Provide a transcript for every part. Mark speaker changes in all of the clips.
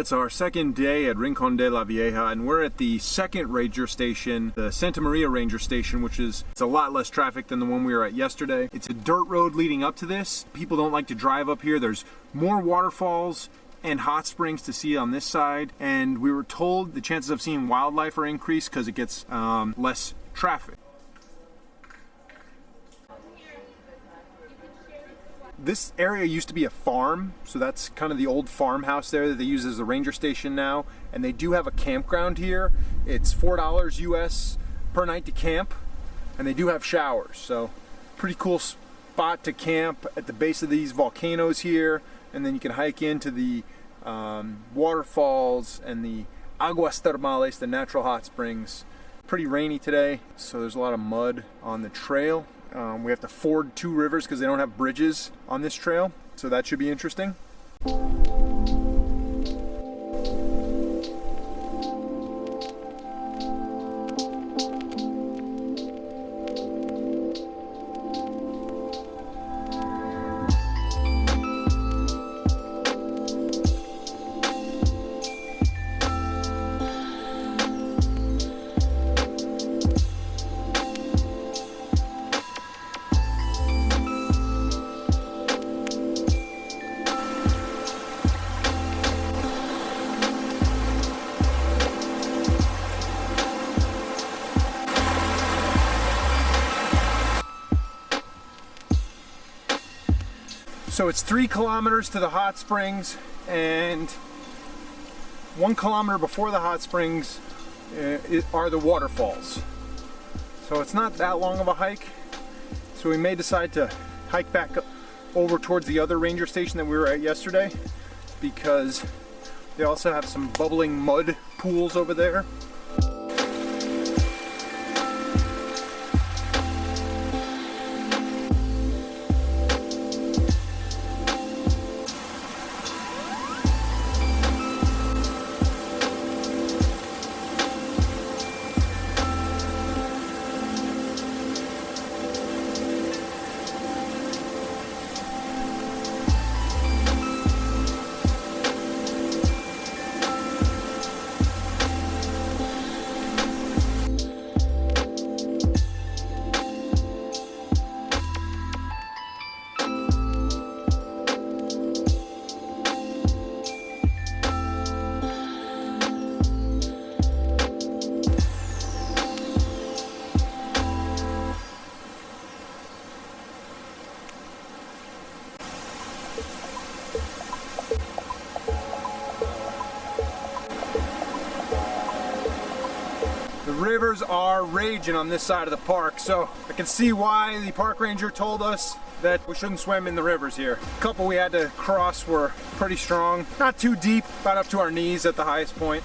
Speaker 1: it's our second day at Rincon de la Vieja, and we're at the second ranger station, the Santa Maria Ranger Station, which is it's a lot less traffic than the one we were at yesterday. It's a dirt road leading up to this. People don't like to drive up here. There's more waterfalls and hot springs to see on this side, and we were told the chances of seeing wildlife are increased because it gets less traffic. This area used to be a farm, so that's kind of the old farmhouse there that they use as the ranger station now, and they do have a campground here. It's $4 US per night to camp, and they do have showers, so pretty cool spot to camp at the base of these volcanoes here, and then you can hike into the waterfalls and the aguas termales, the natural hot springs. Pretty rainy today, so there's a lot of mud on the trail. We have to ford two rivers because they don't have bridges on this trail, so that should be interesting. So it's 3 kilometers to the hot springs, and 1 kilometer before the hot springs are the waterfalls. So it's not that long of a hike. So we may decide to hike back over towards the other ranger station that we were at yesterday, because they also have some bubbling mud pools over there. The rivers are raging on this side of the park, so I can see why the park ranger told us that we shouldn't swim in the rivers here. A couple we had to cross were pretty strong, not too deep, about up to our knees at the highest point.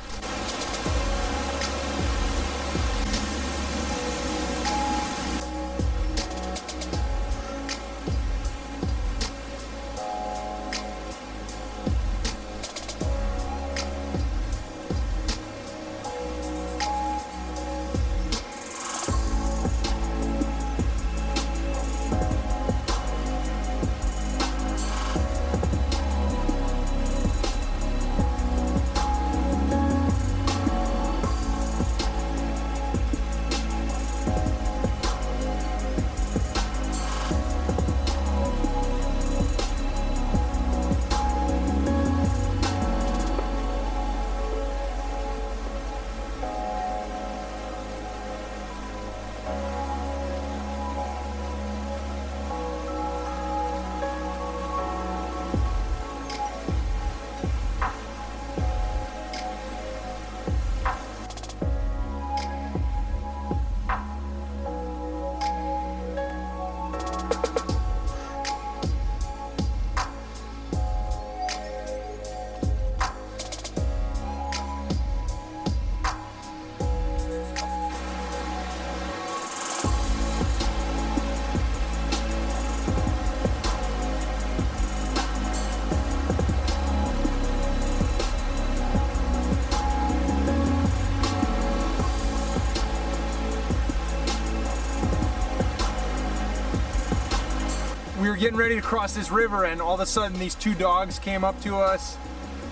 Speaker 1: We were getting ready to cross this river, and all of a sudden these two dogs came up to us,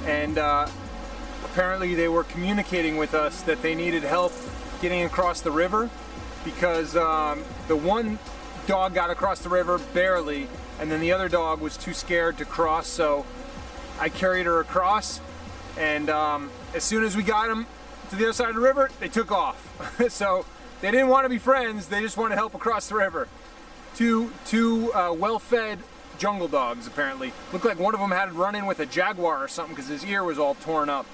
Speaker 1: and apparently they were communicating with us that they needed help getting across the river because the one dog got across the river barely, and then the other dog was too scared to cross, so I carried her across, and as soon as we got them to the other side of the river, they took off. So they didn't want to be friends, they just wanted help across the river. Two well-fed jungle dogs, apparently. Looked like one of them had run in with a jaguar or something because his ear was all torn up.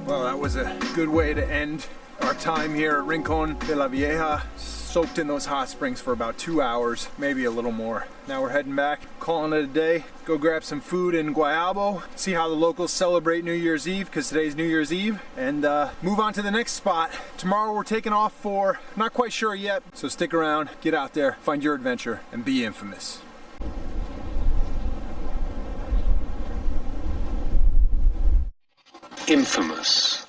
Speaker 1: Well, that was a good way to end our time here at Rincon de la Vieja. Soaked in those hot springs for about 2 hours, maybe a little more. Now we're heading back, calling it a day. Go grab some food in Guayabo, see how the locals celebrate New Year's Eve, because today's New Year's Eve, and move on to the next spot. Tomorrow we're taking off for, not quite sure yet, so stick around, get out there, find your adventure, and be infamous.
Speaker 2: Infamous.